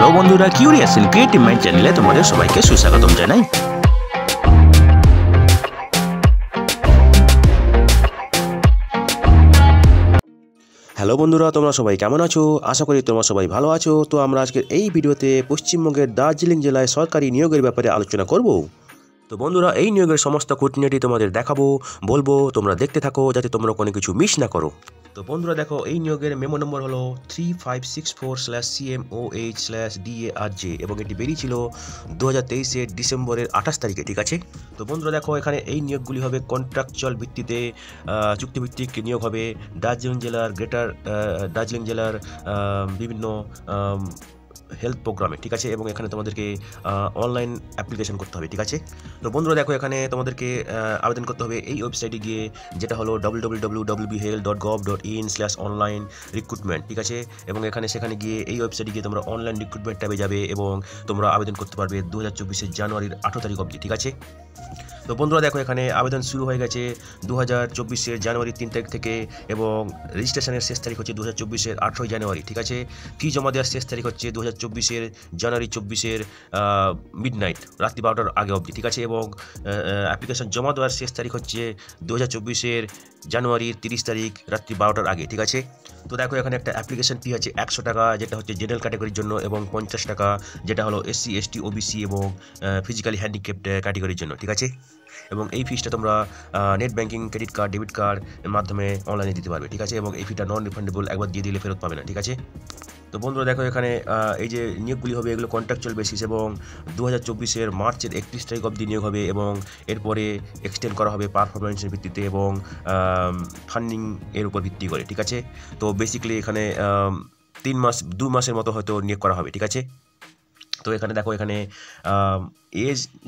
Hello বন্ধুরা, curious and creative mind চ্যানেলে তোমাদের সবাইকে সুস্বাগতম জানাই। হ্যালো বন্ধুরা, তোমরা সবাই কেমন আছো? আশা করি তোমরা সবাই ভালো আছো। তো আমরা আজকের এই ভিডিওতে পশ্চিমবঙ্গের দার্জিলিং জেলায় সরকারি নিয়োগের ব্যাপারে আলোচনা করব। তো বন্ধুরা, এই নিয়োগের সমস্ত খুঁটিনাটি তোমাদের দেখাবো, বলবো, তোমরা দেখতে থাকো যাতে তোমরা কোনো কিছু মিস না করো। তো বন্ধুরা দেখো, এই নিয়োগের মেমো নম্বর হলো 3564/CMOH/DARJ এবং এটি বেরিয়েছিল 2023 ডিসেম্বরের 28 তারিখে। ঠিক আছে। তো বন্ধুরা দেখো, এখানে এই নিয়োগগুলি হবে কন্ট্রাকচুয়াল ভিত্তিতে, চুক্তিভিত্তিক নিয়োগ হবে দার্জিলিং জেলার গ্রেটার দার্জিলিং জেলার বিভিন্ন হেলথ প্রোগ্রামে। ঠিক আছে। এবং এখানে তোমাদেরকে অনলাইন অ্যাপ্লিকেশন করতে হবে। ঠিক আছে। তো বন্ধুরা দেখো, এখানে তোমাদেরকে আবেদন করতে হবে এই ওয়েবসাইটে গিয়ে, যেটা হলো www.wbhealth.gov.in/online-recruitment। ঠিক আছে। এবং সেখানে গিয়ে এই ওয়েবসাইটে গিয়ে তোমরা অনলাইন রিক্রুটমেন্ট ট্যাবে যাবে এবং তোমরা আবেদন করতে পারবে 2024 জানুয়ারির 18 তারিখ অবধি। ঠিক আছে। তো বন্ধুরা দেখো, এখানে আবেদন শুরু হয়ে গেছে 2024 জানুয়ারির 3 তারিখ থেকে এবং রেজিস্ট্রেশনের শেষ তারিখ হচ্ছে 2024 18 জানুয়ারি। ঠিক আছে। ফি জমা দেওয়ার শেষ তারিখ হচ্ছে 2024 জানুয়ারি 24 মিডনাইট, রাত্রি 12টার আগে অবধি। ঠিক আছে। এবং অ্যাপ্লিকেশন জমা দেওয়ার শেষ তারিখ হচ্ছে 2024 জানুয়ারির 30 তারিখ রাত্রি 12টার আগে। ঠিক আছে। তো দেখো, এখানে একটা অ্যাপ্লিকেশন ফি আছে 100 টাকা, যেটা হচ্ছে জেনারেল ক্যাটাগরির জন্য, এবং 50 টাকা যেটা হলো SC ST OBC এবং ফিজিক্যালি হ্যান্ডিক্যাপড ক্যাটাগরির জন্য। ঠিক আছে। এবং এই ফিসটা তোমরা net banking, credit card, debit কার্ডের মাধ্যমে অনলাইনে দিতে পারবে। ঠিক আছে। এবং এই ফিটা নন রিফান্ডেবল, একবার দিয়ে দিলে ফেরত পাবে না। ঠিক আছে। তো বন্ধুরা দেখো, এখানে এই যে নিয়োগগুলি হবে এগুলো কন্ট্রাকচুয়াল বেসিস এবং 2024 মার্চের 31 তারিখ অবধি নিয়োগ হবে এবং এরপরে এক্সটেন্ড করা হবে পারফরমেন্সের ভিত্তিতে এবং ফান্ডিং এর উপর ভিত্তি করে। ঠিক আছে। তো বেসিক্যালি এখানে 2 মাসের মতো হয়তো নিয়োগ করা হবে। ঠিক আছে। তো এখানে দেখো, এখানে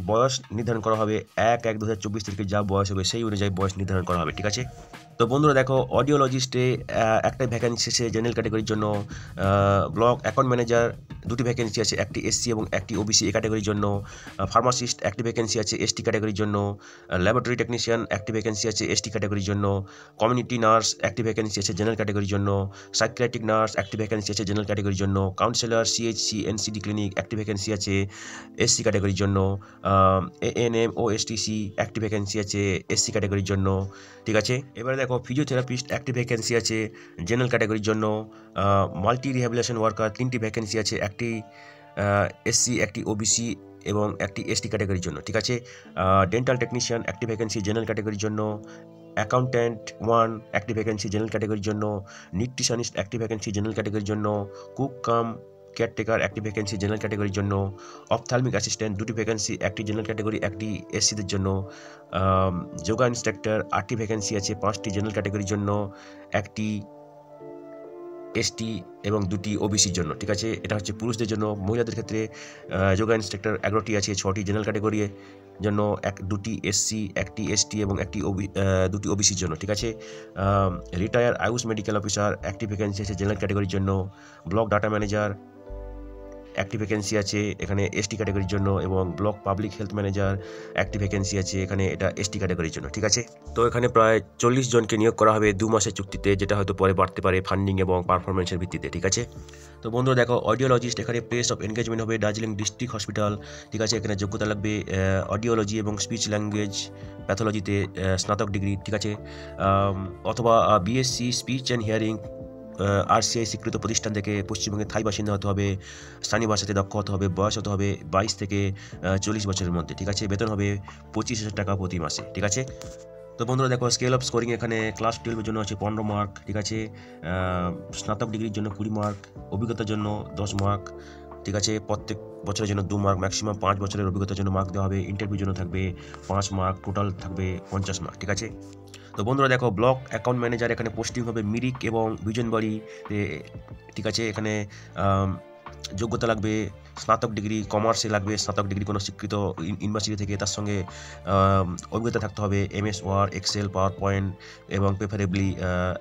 বয়স নির্ধারণ করা হবে 1/1/2024 তারিখে যা বয়স হবে সেই অনুযায়ী বয়স নির্ধারণ করা হবে। ঠিক আছে। তো বন্ধুরা দেখো, অডিওলজিস্টে একটাই ভ্যাকেন্সি আছে জেনারেল ক্যাটাগরির জন্য, ব্লক অ্যাকাউন্ট ম্যানেজার 2টি ভ্যাকেন্সি আছে, একটি SC এবং একটি OBC এই ক্যাটাগরির জন্য, ফার্মাসিস্ট একটি ভ্যাকেন্সি আছে ST ক্যাটাগরির জন্য, ল্যাবরেটরি টেকনিশিয়ান একটি ভ্যাকেন্সি আছে ST ক্যাটাগরির জন্য, কমিউনিটি নার্স একটি ভ্যাকেন্সি আছে জেনারেল ক্যাটাগরির জন্য, সাইকিয়াট্রিক নার্স একটি ভ্যাকেন্সি আছে জেনারেল ক্যাটাগরির জন্য, কাউন্সিলর CHC NCD ক্লিনিক একটি ভ্যাকেন্সি আছে SC ক্যাটাগরির জন্য, ANM OSTC একটি ভ্যাকেন্সি আছে SC ক্যাটাগরির জন্য। ঠিক আছে। এবারে দেখো, ফিজিওথেরাপিস্ট একটি ভ্যাকেন্সি আছে জেনারেল ক্যাটাগরির জন্য, মাল্টি রিহ্যাবিলিটেশন ওয়ার্কার 3টি ভ্যাকেন্সি আছে, একটি SC, একটি OBC এবং একটি ST ক্যাটাগরির জন্য। ঠিক আছে। ডেন্টাল টেকনিশিয়ান একটি ভ্যাকেন্সি জেনারেল ক্যাটাগরির জন্য, অ্যাকাউন্ট্যান্ট 1 একটি ভ্যাকেন্সি জেনারেল ক্যাটাগরির জন্য, নিউট্রিশনিস্ট একটি ভ্যাকেন্সি জেনারেল ক্যাটাগরির জন্য, কুক কাম কেয়ারটেকার একটি ভ্যাকেন্সি জেনারেল ক্যাটাগরির জন্য, অপথ্যালমিক অ্যাসিস্ট্যান্ট 2টি ভ্যাকেন্সি, একটি জেনারেল ক্যাটাগরি, একটি SCদের জন্য, যোগা ইনস্ট্রাক্টর 8টি ভ্যাকেন্সি আছে, 5টি জেনারেল ক্যাটাগরির জন্য, একটি ST এবং 2টি OBCর জন্য। ঠিক আছে। এটা হচ্ছে পুরুষদের জন্য। মহিলাদের ক্ষেত্রে যোগা ইনস্ট্রাক্টর 11টি আছে, 6টি জেনারেল ক্যাটাগরির জন্য, 2টি SC, একটি ST এবং 2টি OBCর জন্য। ঠিক আছে। রিটায়ার আয়ুষ মেডিকেল অফিসার একটি ভ্যাকেন্সি আছে জেনারেল ক্যাটাগরির জন্য, ব্লক ডাটা ম্যানেজার একটি ভ্যাকেন্সি আছে এখানে ST ক্যাটাগরির জন্য, এবং ব্লক পাবলিক হেলথ ম্যানেজার একটি ভ্যাকেন্সি আছে এখানে, এটা ST ক্যাটাগরির জন্য। ঠিক আছে। তো এখানে প্রায় 40 জনকে নিয়োগ করা হবে 2 মাসের চুক্তিতে, যেটা হয়তো পরে বাড়তে পারে ফান্ডিং এবং পারফরমেন্সের ভিত্তিতে। ঠিক আছে। তো বন্ধুরা দেখো, অডিওলজিস্ট এখানে প্লেস অফ এনগেজমেন্ট হবে দার্জিলিং ডিস্ট্রিক্ট হসপিটাল। ঠিক আছে। এখানে যোগ্যতা লাগবে অডিওলজি এবং স্পিচ ল্যাঙ্গুয়েজ প্যাথোলজিতে স্নাতক ডিগ্রি। ঠিক আছে। অথবা BSc speech and hearing RCI স্বীকৃত প্রতিষ্ঠান থেকে পশ্চিমবঙ্গের থাই বাসিন্দা হতে হবে, স্থানীয় ভাষাতে দক্ষ হতে হবে, বয়স হতে হবে 22 থেকে 40 বছরের মধ্যে। ঠিক আছে। বেতন হবে 25,000 টাকা প্রতি মাসে। ঠিক আছে। তো বন্ধুরা দেখো, স্কেল অফ স্কোরিং এখানে ক্লাস 12-এর জন্য আছে 15 মার্ক। ঠিক আছে। স্নাতক ডিগ্রির জন্য 20 মার্ক, অভিজ্ঞতার জন্য 10 মার্ক। ঠিক আছে। প্রত্যেক বছরের জন্য 2 মার্ক, ম্যাক্সিমাম 5 বছরের অভিজ্ঞতার জন্য মার্ক দেওয়া হবে। ইন্টারভিউর জন্য থাকবে 5 মার্ক, টোটাল থাকবে 50 মার্ক। ঠিক আছে। তো বন্ধুরা দেখো, ব্লক অ্যাকাউন্ট ম্যানেজার এখানে পোস্টিং হবে মিরিক এবং বিজনবাড়িতে। ঠিক আছে। এখানে যোগ্যতা লাগবে স্নাতক ডিগ্রি, কমার্সে লাগবে স্নাতক ডিগ্রি কোনো স্বীকৃত ইউনিভার্সিটি থেকে, তার সঙ্গে অভিজ্ঞতা থাকতে হবে MS Word, Excel, PowerPoint এবং প্রেফারেবলি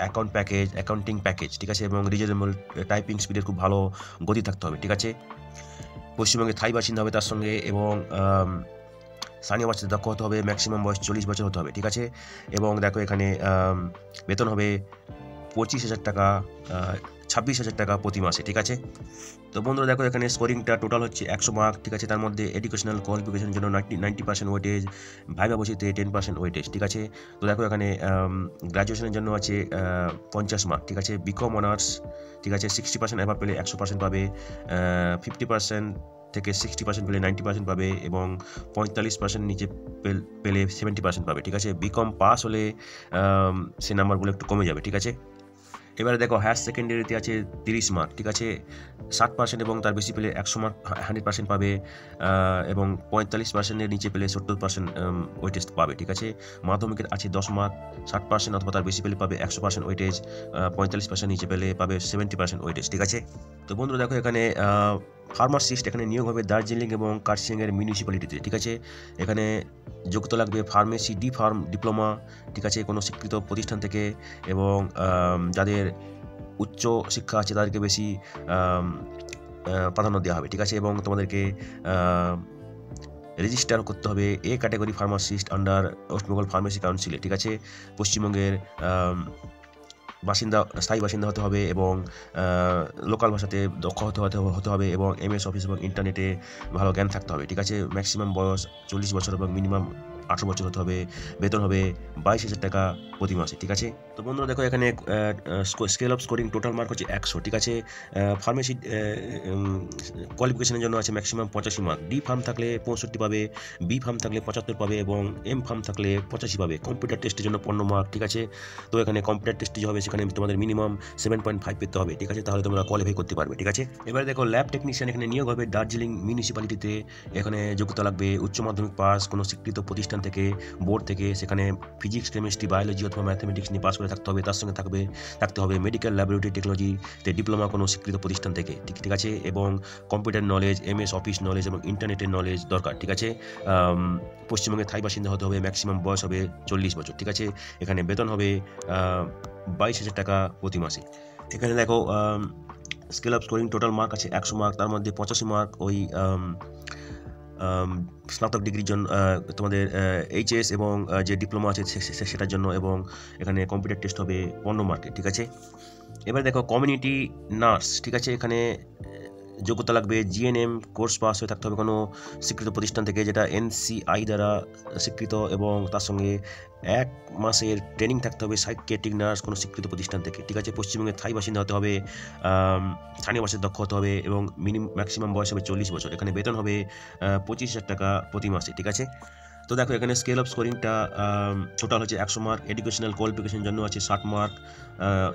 অ্যাকাউন্টিং প্যাকেজ। ঠিক আছে। এবং রিজনেবল টাইপিং স্পিডের খুব ভালো গতি থাকতে হবে। ঠিক আছে। পশ্চিমবঙ্গে থাই বাসিন্দা হবে তার সঙ্গে, এবং স্থানীয় ভাষাতে দক্ষ হতে হবে, ম্যাক্সিমাম বয়স 40 বছর হতে হবে। ঠিক আছে। এবং দেখো, এখানে বেতন হবে 25,000 টাকা 26,000 টাকা প্রতি মাসে, ঠিক আছে। তো বন্ধুরা দেখো এখানে স্কোরিংটা টোটাল হচ্ছে 100 মার্ক, ঠিক আছে। তার মধ্যে এডুকেশনাল কোয়ালিফিকেশনের জন্য 90% ওয়েটেজ, ভাইভা বসিতে 10% ওয়েটেজ, ঠিক আছে। তো দেখো এখানে গ্র্যাজুয়েশনের জন্য আছে 50 মার্ক, ঠিক আছে। বিকম অনার্স, ঠিক আছে, 60% অ্যাভাব পেলে 100% পাবে, 50% থেকে 60% পেলে 90% পাবে এবং 45% নিচে পেলে 70% পাবে, ঠিক আছে। বিকম পাস হলে সে নাম্বারগুলো একটু কমে যাবে, ঠিক আছে। এবারে দেখো হায়ার সেকেন্ডারিতে আছে 30 মার্ক, ঠিক আছে। 60% এবং তার বেশি পেলে 100 মার্ক 100% পাবে এবং 45%-এর নিচে পেলে 70% ওয়েটেজ পাবে, ঠিক আছে। মাধ্যমিকের আছে 10 মার্ক, 60% অথবা তার বেশি পেলে পাবে 100% ওয়েটেজ, 45% নিচে পেলে পাবে 70% ওয়েটেজ, ঠিক আছে। তো বন্ধুরা দেখো এখানে ফার্মাসিস্ট এখানে নিয়োগ হবে দার্জিলিং এবং কার্শিয়াংয়ের মিউনিসিপ্যালিটিতে, ঠিক আছে। এখানে যোগ্যতা লাগবে ফার্মেসি ডি ফার্ম ডিপ্লোমা, ঠিক আছে, কোনো স্বীকৃত প্রতিষ্ঠান থেকে, এবং যাদের উচ্চ শিক্ষা আছে তাদেরকে বেশি প্রাধান্য দেওয়া হবে, ঠিক আছে। এবং তোমাদেরকে রেজিস্টার করতে হবে A category pharmacist under West Bengal pharmacy কাউন্সিলে, ঠিক আছে। পশ্চিমবঙ্গের স্থায়ী বাসিন্দা হতে হবে এবং লোকাল ভাষাতে দক্ষ হতে হবে এবং MS অফিস এবং ইন্টারনেটে ভালো জ্ঞান থাকতে হবে, ঠিক আছে। ম্যাক্সিমাম বয়স 40 বছর এবং মিনিমাম 18 বছর হতে হবে। বেতন হবে 22,000 টাকা প্রতি মাসে, ঠিক আছে। তো বন্ধুরা দেখো এখানে scale of scoring total mark হচ্ছে 100, ঠিক আছে। ফার্মেসি কোয়ালিফিকেশনের জন্য আছে ম্যাক্সিমাম 85 মার্ক। ডি ফার্ম থাকলে 65 পাবে, বি ফার্ম থাকলে 75 পাবে এবং এম ফার্ম থাকলে 85 পাবে। কম্পিউটার টেস্টের জন্য 15 মার্ক, ঠিক আছে। তো এখানে কম্পিউটার টেস্ট যে হবে সেখানে তোমাদের মিনিমাম 7.5 পেতে হবে, ঠিক আছে, তাহলে তোমরা কোয়ালিফাই করতে পারবে, ঠিক আছে। এবারে দেখো ল্যাব টেকনিশিয়ান এখানে নিয়োগ হবে দার্জিলিং মিউনিসিপ্যালিটিতে। এখানে যোগ্যতা লাগবে উচ্চ মাধ্যমিক পাস, কোনো স্বীকৃত প্রতিষ্ঠান থেকে, বোর্ড থেকে, সেখানে ফিজিক্স কেমিস্ট্রি বায়োলজি অথবা ম্যাথমেটিক্স নিয়ে পাস করে থাকতে হবে। তার সঙ্গে থাকতে হবে মেডিকেল ল্যাবরেটরি টেকনোলজিতে ডিপ্লোমা কোনো স্বীকৃত প্রতিষ্ঠান থেকে, ঠিক আছে। এবং computer knowledge, MS office knowledge এবং ইন্টারনেটের নলেজ দরকার, ঠিক আছে। পশ্চিমবঙ্গের স্থায়ী বাসিন্দা হতে হবে, ম্যাক্সিমাম বয়স হবে 40 বছর, ঠিক আছে। এখানে বেতন হবে 22,000 টাকা প্রতি মাসে। এখানে দেখো scale of scoring total mark আছে 100 মার্ক, তার মধ্যে 85 মার্ক ওই স্নাতক ডিগ্রির জন্য, তোমাদের HS এবং যে ডিপ্লোমা আছে সেটার জন্য, এবং এখানে কম্পিউটার টেস্ট হবে 15 মার্কে, ঠিক আছে। এবার দেখো কমিউনিটি নার্স, ঠিক আছে। এখানে যোগ্যতা লাগবে GNM কোর্স পাস হয়ে থাকতে হবে কোনো স্বীকৃত প্রতিষ্ঠান থেকে, যেটা NCI দ্বারা স্বীকৃত, এবং তার সঙ্গে 1 মাসের ট্রেনিং থাকতে হবে সাইকিয়াট্রিক নার্স কোনো স্বীকৃত প্রতিষ্ঠান থেকে, ঠিক আছে। পশ্চিমবঙ্গের স্থায়ী বাসিন্দা হতে হবে, স্থানীয় ভাষায় দক্ষ হতে হবে এবং ম্যাক্সিমাম বয়স হবে 40 বছর। এখানে বেতন হবে 25,000 টাকা প্রতি মাসে, ঠিক আছে। তো দেখো এখানে স্কেল অফ স্কোরিংটা টোটাল হচ্ছে 100 মার্ক। এডুকেশনাল কোয়ালিফিকেশনের জন্য আছে 60 মার্ক,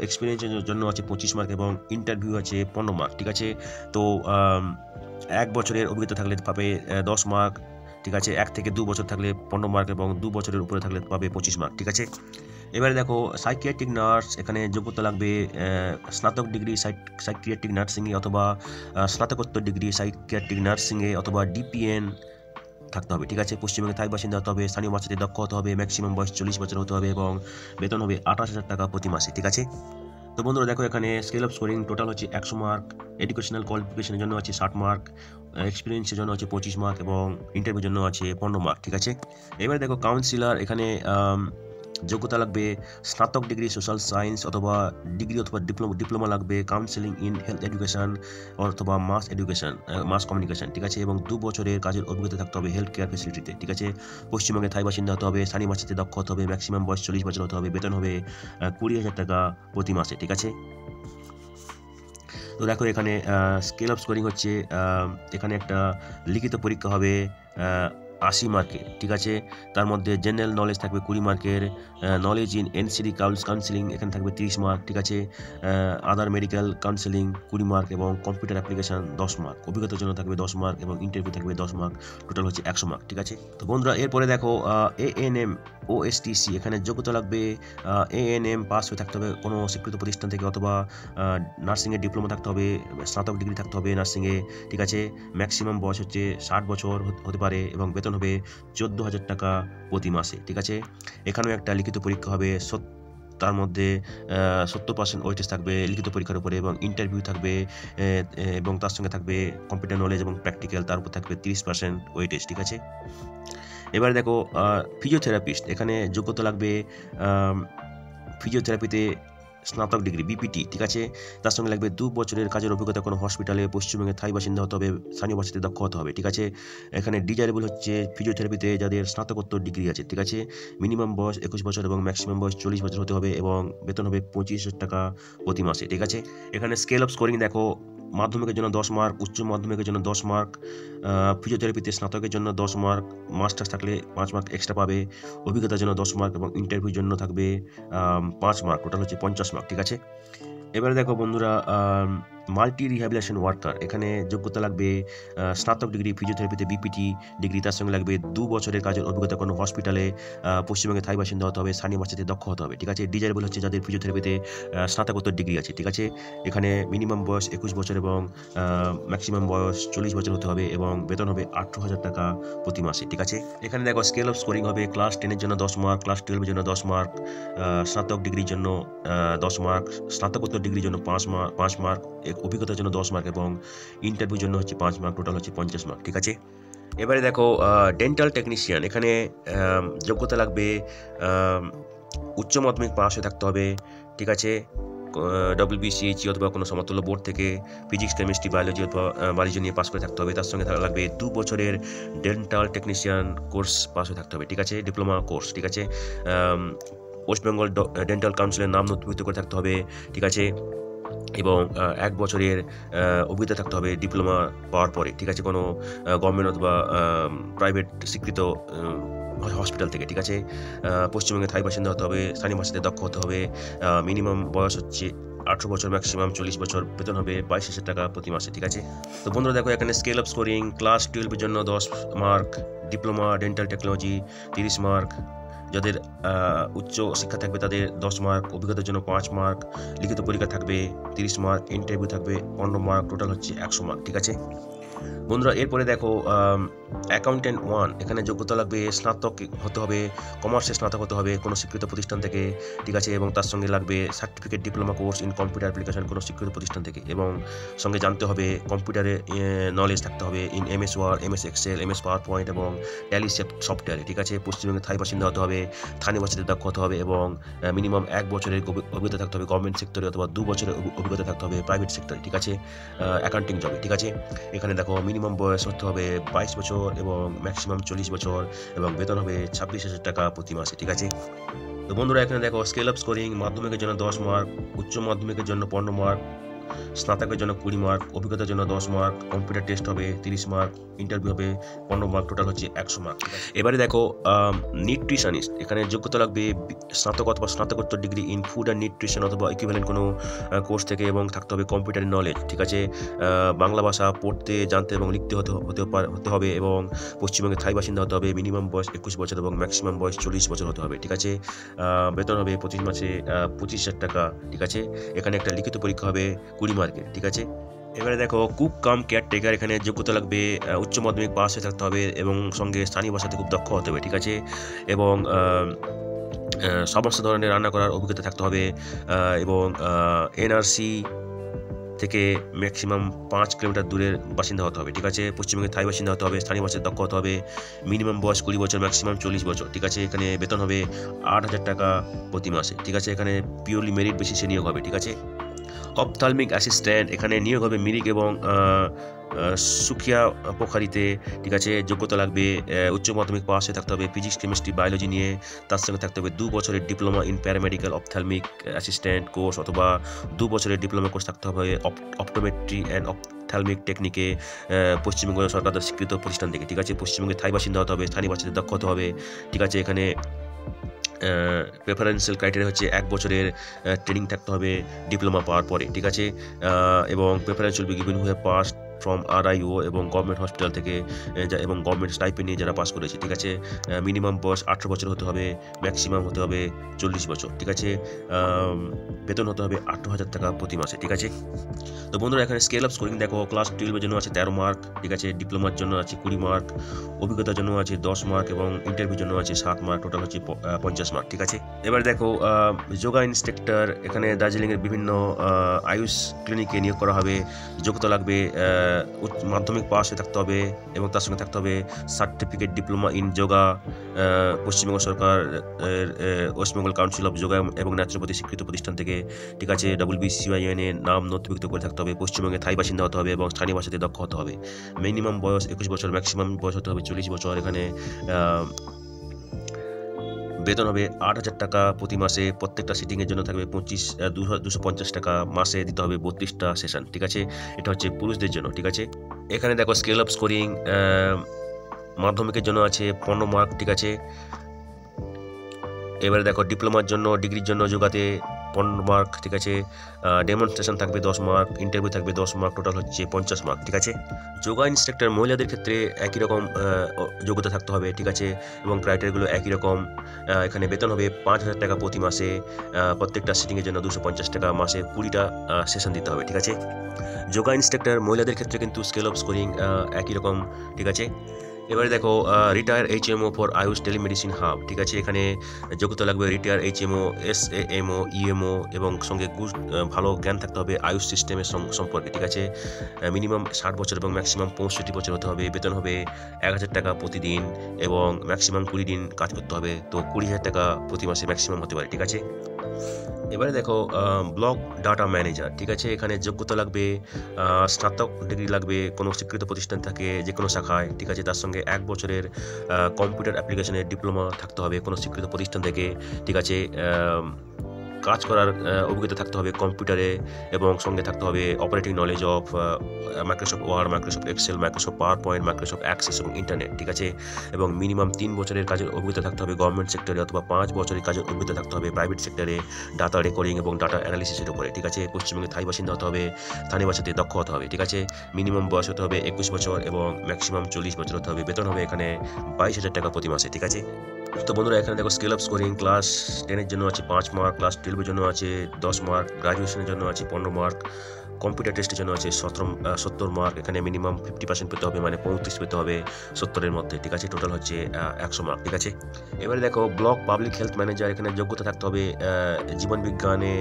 এক্সপিরিয়েন্সের জন্য আছে 25 মার্ক এবং ইন্টারভিউ আছে 15 মার্ক, ঠিক আছে। তো 1 বছরের অভিজ্ঞতা থাকলে পাবে 10 মার্ক, ঠিক আছে। 1 থেকে 2 বছর থাকলে 15 মার্ক এবং 2 বছরের উপরে থাকলে পাবে 25 মার্ক, ঠিক আছে। এবারে দেখো সাইকিয়াট্রিক নার্স, এখানে যোগ্যতা লাগবে স্নাতক ডিগ্রি সাইকিয়াট্রিক নার্সিংয়ে অথবা স্নাতকোত্তর ডিগ্রি সাইকিয়াট্রিক নার্সিংয়ে অথবা DPN থাকতে হবে, ঠিক আছে। পশ্চিমবঙ্গে স্থায়ী বাসিন্দা হতে হবে, স্থানীয় ভাষাতে দক্ষ হতে হবে, ম্যাক্সিমাম বয়স 40 বছর হতে হবে এবং বেতন হবে 28,000 টাকা প্রতি মাসে, ঠিক আছে। তো বন্ধুরা দেখো এখানে স্কেল অফ স্কোরিং টোটাল হচ্ছে 100 মার্ক। এডুকেশনাল কোয়ালিফিকেশনের জন্য আছে 60 মার্ক, এক্সপিরিয়েন্সের জন্য আছে 25 মার্ক এবং ইন্টারভিউর জন্য আছে 15 মার্ক, ঠিক আছে। এবারে দেখো কাউন্সিলর, এখানে যোগ্যতা লাগবে স্নাতক ডিগ্রি সোশ্যাল সায়েন্স অথবা ডিগ্রি অথবা ডিপ্লোমা লাগবে কাউন্সেলিং ইন হেলথ এডুকেশন অথবা মাস কমিউনিকেশন, ঠিক আছে। এবং 2 বছরের কাজের অভিজ্ঞতা থাকতে হবে হেলথ কেয়ার ফেসিলিটিতে, ঠিক আছে। পশ্চিমবঙ্গে স্থায়ী বাসিন্দা হতে হবে, স্থানীয় ভাষাতে দক্ষ হতে হবে, ম্যাক্সিমাম বয়স 40 বছর হতে হবে, বেতন হবে 20,000 টাকা প্রতি মাসে, ঠিক আছে। তো দেখো এখানে স্কেল অফ স্কোরিং হচ্ছে এখানে একটা লিখিত পরীক্ষা হবে 80 মার্কের, ঠিক আছে। তার মধ্যে জেনারেল নলেজ থাকবে 20 মার্কের, নলেজ ইন NCD কাউন্সিলিং এখানে থাকবে 30 মার্ক, ঠিক আছে। আদার মেডিকেল কাউন্সিলিং 20 মার্ক এবং কম্পিউটার অ্যাপ্লিকেশন 10 মার্ক, অভিজ্ঞতার জন্য থাকবে 10 মার্ক এবং ইন্টারভিউ থাকবে 10 মার্ক, টোটাল হচ্ছে 100 মার্ক, ঠিক আছে। তো বন্ধুরা এরপরে দেখো ANM OSTC, এখানে যোগ্যতা লাগবে ANM পাস হয়ে থাকতে হবে কোনো স্বীকৃত প্রতিষ্ঠান থেকে অথবা নার্সিংয়ে ডিপ্লোমা থাকতে হবে, স্নাতক ডিগ্রি থাকতে হবে নার্সিংয়ে, ঠিক আছে। ম্যাক্সিমাম বয়স হচ্ছে 60 বছর হতে পারে এবং বেতন হবে 14,000 টাকা প্রতি মাসে, ঠিক আছে। এখানেও একটা লিখিত পরীক্ষা হবে, তার মধ্যে 70% ওয়েটেজ থাকবে লিখিত পরীক্ষার উপরে এবং ইন্টারভিউ থাকবে এবং তার সঙ্গে থাকবে কম্পিউটার নলেজ এবং প্র্যাকটিক্যাল, তার উপর থাকবে 30% ওয়েটেজ, ঠিক আছে। এবার দেখো ফিজিওথেরাপিস্ট, এখানে যোগ্যতা লাগবে ফিজিওথেরাপিতে স্নাতক ডিগ্রি বিপিটি, ঠিক আছে। তার সঙ্গে লাগবে 2 বছরের কাজের অভিজ্ঞতা কোনো হসপিটালে, পশ্চিমবঙ্গে স্থায়ী বাসিন্দা হতে হবে, স্থানীয় ভাষাতে দক্ষ হতে হবে, ঠিক আছে। এখানে ডিজায়ারেবল হচ্ছে ফিজিওথেরাপিতে যাদের স্নাতকোত্তর ডিগ্রি আছে, ঠিক আছে। মিনিমাম বয়স 21 বছর এবং ম্যাক্সিমাম বয়স 40 বছর হতে হবে এবং বেতন হবে 25,000 টাকা প্রতি মাসে, ঠিক আছে। এখানে স্কেল অফ স্কোরিং দেখো, মাধ্যমিকের জন্য 10 মার্ক, উচ্চ মাধ্যমিকের জন্য 10 মার্ক, ফিজিওথেরাপিতে স্নাতকের জন্য 10 মার্ক, মাস্টার্স থাকলে 5 মার্ক এক্সট্রা পাবে, অভিজ্ঞতার জন্য 10 মার্ক এবং ইন্টারভিউর জন্য থাকবে 5 মার্ক, টোটাল হচ্ছে 50 মার্ক, ঠিক আছে। এবারে দেখো বন্ধুরা, মাল্টি রিহ্যাবিলিটেশন ওয়ার্কার, এখানে যোগ্যতা লাগবে স্নাতক ডিগ্রি ফিজিওথেরাপিতে বিপিটি ডিগ্রি, তার সঙ্গে লাগবে 2 বছরের কাজের অভিজ্ঞতা কোনো হসপিটালে, পশ্চিমবঙ্গে স্থায়ী বাসিন্দা হতে হবে, স্থানীয় ভাষাতে দক্ষ হতে হবে, ঠিক আছে। ডিজায়ারেবল হচ্ছে যাদের ফিজিওথেরাপিতে স্নাতকোত্তর ডিগ্রি আছে, ঠিক আছে। এখানে মিনিমাম বয়স 21 বছর এবং ম্যাক্সিমাম বয়স 40 বছর হতে হবে এবং বেতন হবে 18,000 টাকা প্রতি মাসে, ঠিক আছে। এখানে দেখো স্কেল অফ স্কোরিং হবে, ক্লাস 10 এর জন্য 10 মার্ক, ক্লাস 12 এর জন্য 10 মার্ক, স্নাতক ডিগ্রির জন্য 10 মার্ক, স্নাতকোত্তর ডিগ্রির জন্য 5 মার্ক, অভিজ্ঞতার জন্য 10 মার্ক এবং ইন্টারভিউর জন্য হচ্ছে 5 মার্ক, টোটাল হচ্ছে 50 মার্ক, ঠিক আছে। এবারে দেখো ডেন্টাল টেকনিশিয়ান, এখানে যোগ্যতা লাগবে উচ্চ মাধ্যমিক পাস হয়ে থাকতে হবে, ঠিক আছে। WBCHE অথবা কোনো সমতুল্য বোর্ড থেকে ফিজিক্স, কেমিস্ট্রি, বায়োলজি অথবা বাণিজ্য নিয়ে পাস করে থাকতে হবে। তার সঙ্গে লাগবে 2 বছরের ডেন্টাল টেকনিশিয়ান কোর্স পাস হয়ে থাকতে হবে, ঠিক আছে, ডিপ্লোমা কোর্স, ঠিক আছে। ওয়েস্ট বেঙ্গল ডেন্টাল কাউন্সিলের নাম নথিভুক্ত করে থাকতে হবে, ঠিক আছে। এবং 1 বছরের অভিজ্ঞতা থাকতে হবে ডিপ্লোমা পাওয়ার পরে, ঠিক আছে, কোনো গভর্নমেন্ট অথবা প্রাইভেট স্বীকৃত হসপিটাল থেকে, ঠিক আছে। পশ্চিমবঙ্গে স্থায়ী বাসিন্দা হতে হবে, স্থানীয় ভাষাতে দক্ষ হতে হবে, মিনিমাম বয়স হচ্ছে 18 বছর, ম্যাক্সিমাম 40 বছর, বেতন হবে 22,000 টাকা প্রতি মাসে, ঠিক আছে। তো বন্ধুরা দেখো, এখানে স্কেল অফ স্কোরিং, ক্লাস 12 এর জন্য 10 mark, diploma dental technology 30 mark, যাদের উচ্চ শিক্ষা থাকবে তাদের 10 মার্ক, অভিজ্ঞতার জন্য 5 মার্ক, লিখিত পরীক্ষা থাকবে 30 মার্ক, ইন্টারভিউ থাকবে 15 মার্ক, টোটাল হচ্ছে 100 মার্ক, ঠিক আছে। বন্ধুরা এরপরে দেখো অ্যাকাউন্টেন্ট 1, এখানে যোগ্যতা লাগবে স্নাতক হতে হবে, কমার্সে স্নাতক হতে হবে কোনো স্বীকৃত প্রতিষ্ঠান থেকে, ঠিক আছে। এবং তার সঙ্গে লাগবে certificate diploma course in computer application কোনো স্বীকৃত প্রতিষ্ঠান থেকে, এবং সঙ্গে জানতে হবে কম্পিউটারে নলেজ থাকতে হবে in MS Word, MS Excel, MS PowerPoint এবং ট্যালি সফটওয়্যারে, ঠিক আছে। পশ্চিমবঙ্গে স্থায়ী বাসিন্দা হতে হবে, স্থানীয় ভাষাতে দক্ষ হতে হবে এবং মিনিমাম 1 বছরের অভিজ্ঞতা থাকতে হবে গভর্নমেন্ট সেক্টরে অথবা 2 বছরের অভিজ্ঞতা থাকতে হবে প্রাইভেট সেক্টরে, ঠিক আছে, অ্যাকাউন্টিং জবে, ঠিক আছে। এখানে দেখো মিনিমাম বয়স হতে হবে 22 বছর এবং ম্যাক্সিমাম 40 বছর এবং বেতন হবে 26,000 টাকা প্রতি মাসে, ঠিক আছে। তো বন্ধুরা এখানে দেখো স্কেল অফ স্কোরিং, মাধ্যমিকের জন্য 10 মার্ক, উচ্চ মাধ্যমিকের জন্য 15 মার্ক, স্নাতকের জন্য 20 মার্ক, অভিজ্ঞতার জন্য 10 মার্ক, কম্পিউটার টেস্ট হবে 30 মার্ক, ইন্টারভিউ হবে 15 মার্ক, টোটাল হচ্ছে 100 মার্ক। এবারে দেখো নিউট্রিশনিস্ট, এখানে যোগ্যতা লাগবে স্নাতক অথবা স্নাতকোত্তর degree in food and nutrition অথবা ইকুইভ্যালেন্ট কোনো কোর্স থেকে এবং থাকতে হবে কম্পিউটারের নলেজ, ঠিক আছে। বাংলা ভাষা পড়তে, জানতে এবং লিখতে হতে হবে এবং পশ্চিমবঙ্গের স্থায়ী বাসিন্দা হতে হবে, মিনিমাম বয়স 21 বছর এবং ম্যাক্সিমাম বয়স 40 বছর হতে হবে, ঠিক আছে। বেতন হবে 25 মাসে 25,000 টাকা, ঠিক আছে। এখানে একটা লিখিত পরীক্ষা হবে 20 মার্কের, ঠিক আছে। এবারে দেখো কুক কাম কেয়ারটেকার, এখানে যোগ্যতা লাগবে উচ্চ মাধ্যমিক পাস হয়ে থাকতে হবে এবং সঙ্গে স্থানীয় ভাষাতে খুব দক্ষ হতে হবে, ঠিক আছে। এবং সমস্ত ধরনের রান্না করার অভিজ্ঞতা থাকতে হবে এবং NRC থেকে ম্যাক্সিমাম 5 কিলোমিটার দূরের বাসিন্দা হতে হবে, ঠিক আছে। পশ্চিমবঙ্গের স্থায়ী বাসিন্দা হতে হবে, স্থানীয় ভাষায় দক্ষ হতে হবে, মিনিমাম বয়স 20 বছর, ম্যাক্সিমাম 40 বছর, ঠিক আছে। এখানে বেতন হবে 8,000 টাকা প্রতি মাসে, ঠিক আছে। এখানে পিওরলি মেরিট বেসিসে নিয়োগ হবে, ঠিক আছে। অপথ্যালমিক অ্যাসিস্ট্যান্ট, এখানে নিয়োগ হবে মিরিক এবং সুখিয়া পোখারিতে, ঠিক আছে। যোগ্যতা লাগবে উচ্চ মাধ্যমিক পাস হয়ে থাকতে হবে ফিজিক্স, কেমিস্ট্রি, বায়োলজি নিয়ে, তার সঙ্গে থাকতে হবে 2 বছরের diploma in paramedical ophthalmic assistant course অথবা 2 বছরের ডিপ্লোমা কোর্স থাকতে হবে অপটোমেট্রি অ্যান্ড অপথ্যালমিক টেকনিকে পশ্চিমবঙ্গ সরকার স্বীকৃত প্রতিষ্ঠান থেকে, ঠিক আছে। পশ্চিমবঙ্গে স্থায়ী বাসিন্দা হতে হবে, স্থানীয় ভাষাতে দক্ষ হতে হবে, ঠিক আছে। এখানে প্রেফারেন্সিয়াল ক্রাইটেরিয়া হচ্ছে 1 বছরের ট্রেনিং থাকতে হবে ডিপ্লোমা পাওয়ার পরে, ঠিক আছে। এবং preferential be given who have passed from RIO এবং গভর্নমেন্ট হসপিটাল থেকে এবং গভর্নমেন্ট স্টাইপেন্ড নিয়ে যারা পাস করেছে, ঠিক আছে। মিনিমাম বয়স 18 বছর হতে হবে, ম্যাক্সিমাম হতে হবে 40 বছর, ঠিক আছে। বেতন হতে হবে 18,000 টাকা প্রতি মাসে, ঠিক আছে। তো বন্ধুরা এখানে স্কেল অফ স্কোরিং দেখো, ক্লাস 12 এর জন্য আছে 13 মার্ক, ঠিক আছে। ডিপ্লোমার জন্য আছে 20 মার্ক, অভিজ্ঞতার জন্য আছে 10 মার্ক এবং ইন্টারভিউর জন্য আছে 7 মার্ক, টোটাল হচ্ছে 50 মার্ক, ঠিক আছে। এবার দেখো যোগা ইনস্ট্রাক্টর, এখানে দার্জিলিংয়ের বিভিন্ন আয়ুষ ক্লিনিকে নিয়োগ করা হবে, যোগ্যতা লাগবে মাধ্যমিক পাস হয়ে থাকতে হবে এবং তার সঙ্গে থাকতে হবে certificate diploma in yoga Paschimbanga Sarkar West Bengal council of yoga এবং ন্যাচুরোপ্যাথি স্বীকৃত প্রতিষ্ঠান থেকে, ঠিক আছে, WBCYN এর নাম নথিভুক্ত করে থাকতে হবে, পশ্চিমবঙ্গে স্থায়ী বাসিন্দা হতে হবে এবং স্থানীয় ভাষাতে দক্ষ হতে হবে। মিনিমাম বয়স 21 বছর, ম্যাক্সিমাম বয়স হতে হবে 40 বছর। এখানে বেতন হবে 8,000 টাকা প্রতি মাসে। প্রত্যেকটা সিটিংয়ের জন্য থাকবে 250 টাকা, মাসে দিতে হবে 32টা সেশন, ঠিক আছে। এটা হচ্ছে পুরুষদের জন্য, ঠিক আছে। এখানে দেখো স্কেল আপ স্কোরিং, মাধ্যমিকের জন্য আছে 15 মার্ক, ঠিক আছে। এবারে দেখো ডিপ্লোমার জন্য, ডিগ্রির জন্য যোগাতে 15 মার্ক, ঠিক আছে। ডেমনস্ট্রেশন থাকবে 10 মার্ক, ইন্টারভিউ থাকবে 10 মার্ক, টোটাল হচ্ছে 50 মার্ক, ঠিক আছে। যোগা ইনস্ট্রাক্টর মহিলাদের ক্ষেত্রে একই রকম যোগ্যতা থাকতে হবে, ঠিক আছে, এবং ক্রাইটেরিয়াগুলো একই রকম। এখানে বেতন হবে 5,000 টাকা প্রতি মাসে। প্রত্যেকটা সিটিংয়ের জন্য 250 টাকা, মাসে 20টা সেশন দিতে হবে, ঠিক আছে। যোগা ইনস্ট্রাক্টর মহিলাদের ক্ষেত্রে কিন্তু স্কেল অফ স্কোরিং একই রকম, ঠিক আছে। এবারে দেখো retire HMO for Ayush telemedicine hub, ঠিক আছে। এখানে যোগ্যতা লাগবে রিটায়ার HMO, SAMO, EMO এবং সঙ্গে ভালো জ্ঞান থাকতে হবে আয়ুষ সিস্টেমের সম্পর্কে, ঠিক আছে। মিনিমাম 60 বছর এবং ম্যাক্সিমাম 65 বছর হতে হবে। বেতন হবে 1,000 টাকা প্রতিদিন এবং ম্যাক্সিমাম 20 দিন কাজ করতে হবে। তো 20,000 টাকা প্রতি মাসে ম্যাক্সিমাম হতে পারে, ঠিক আছে। এবারে দেখো ব্লক ডাটা ম্যানেজার, ঠিক আছে। এখানে যোগ্যতা লাগবে স্নাতক ডিগ্রি লাগবে কোনো স্বীকৃত প্রতিষ্ঠান থাকে যে কোনো শাখায়, ঠিক আছে। তার সঙ্গে 1 বছরের কম্পিউটার অ্যাপ্লিকেশনের ডিপ্লোমা থাকতে হবে কোনো স্বীকৃত প্রতিষ্ঠান থেকে, ঠিক আছে। কাজ করার অভিজ্ঞতা থাকতে হবে কম্পিউটারে এবং সঙ্গে থাকতে হবে operating knowledge of Microsoft Word, Microsoft Excel, Microsoft PowerPoint, Microsoft Access এবং ইন্টারনেট, ঠিক আছে। এবং মিনিমাম 3 বছরের কাজের অভিজ্ঞতা থাকতে হবে গভর্নমেন্ট সেক্টরে অথবা 5 বছরের কাজের অভিজ্ঞতা থাকতে হবে প্রাইভেট সেক্টরে ডাটা রেকর্ডিং এবং ডাটা অ্যানালিসিসের উপরে, ঠিক আছে। পশ্চিমবঙ্গে স্থায়ী বাসিন্দা হতে হবে, স্থানীয় ভাষাতে দক্ষ হতে হবে, ঠিক আছে। মিনিমাম বয়স হতে হবে 21 বছর এবং ম্যাক্সিমাম 40 বছর হতে হবে। বেতন হবে এখানে 22,000 টাকা প্রতি মাসে, ঠিক আছে। তো বন্ধুরা এখানে দেখো স্কেল আপ স্কোরিং, ক্লাস 10-এর জন্য আছে 5 মার্ক, ক্লাস 12-এর জন্য আছে 10 মার্ক, গ্রাজুয়েশনের জন্য আছে 15 মার্ক, কম্পিউটার টেস্টের জন্য আছে 70 মার্ক। এখানে মিনিমাম 50% পেতে হবে, মানে 35 পেতে হবে 70-এর মধ্যে, ঠিক আছে। টোটাল হচ্ছে 100 মার্ক, ঠিক আছে। এবারে দেখো ব্লক পাবলিক হেলথ ম্যানেজার, এখানে যোগ্যতা থাকতে হবে জীবন বিজ্ঞানে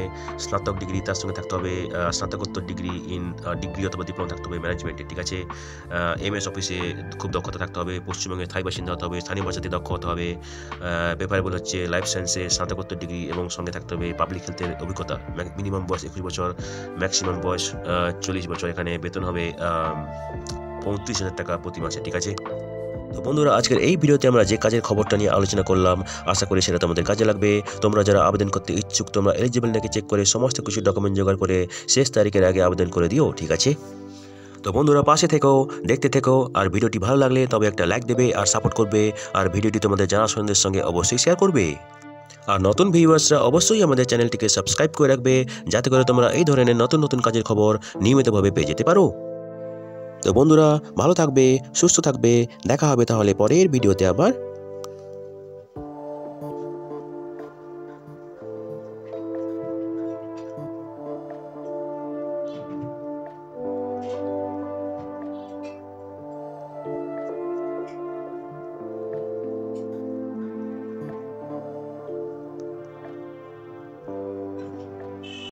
স্নাতক ডিগ্রি, তার সঙ্গে থাকতে হবে স্নাতকোত্তর ডিগ্রি ইন ডিগ্রি অথবা ডিপ্লোমা থাকতে হবে ম্যানেজমেন্টে, ঠিক আছে। MS অফিসে খুব দক্ষতা থাকতে হবে, পশ্চিমবঙ্গে স্থায়ী বাসিন্দা হতে হবে, স্থানীয় ভাষাতে দক্ষ হতে হবে। পেপারেবল হচ্ছে লাইফ সায়েন্সে স্নাতকোত্তর ডিগ্রি এবং সঙ্গে থাকতে হবে পাবলিক হেলথের অভিজ্ঞতা। মিনিমাম বয়স 21 বছর, ম্যাক্সিমাম বয়স 40 বছর। এখানে বেতন হবে 35,000 টাকা প্রতি মাসে, ঠিক আছে। তো বন্ধুরা আজকের এই ভিডিওতে আমরা যে কাজের খবরটা নিয়ে আলোচনা করলাম, আশা করি সেটা তোমাদের কাজে লাগবে। তোমরা যারা আবেদন করতে ইচ্ছুক তোমরা এলিজিবল নাকি চেক করে সমস্ত কিছু ডকুমেন্ট জোগাড় করে শেষ তারিখের আগে আবেদন করে দিও, ঠিক আছে। তো বন্ধুরা পাশে থেকো, দেখতে থেকো, আর ভিডিওটি ভালো লাগলে তবে একটা লাইক দেবে আর সাপোর্ট করবে, আর ভিডিওটি তোমাদের জানাশোনাদের সঙ্গে অবশ্যই শেয়ার করবে। আর নতুন ভিউয়ার্সরা অবশ্যই আমাদের চ্যানেলটিকে সাবস্ক্রাইব করে রাখবে যাতে করে তোমরা এই ধরনের নতুন নতুন কাজের খবর নিয়মিতভাবে পেয়ে যেতে পারো। তো বন্ধুরা ভালো থাকবে, সুস্থ থাকবে, দেখা হবে তাহলে পরের ভিডিওতে আবার।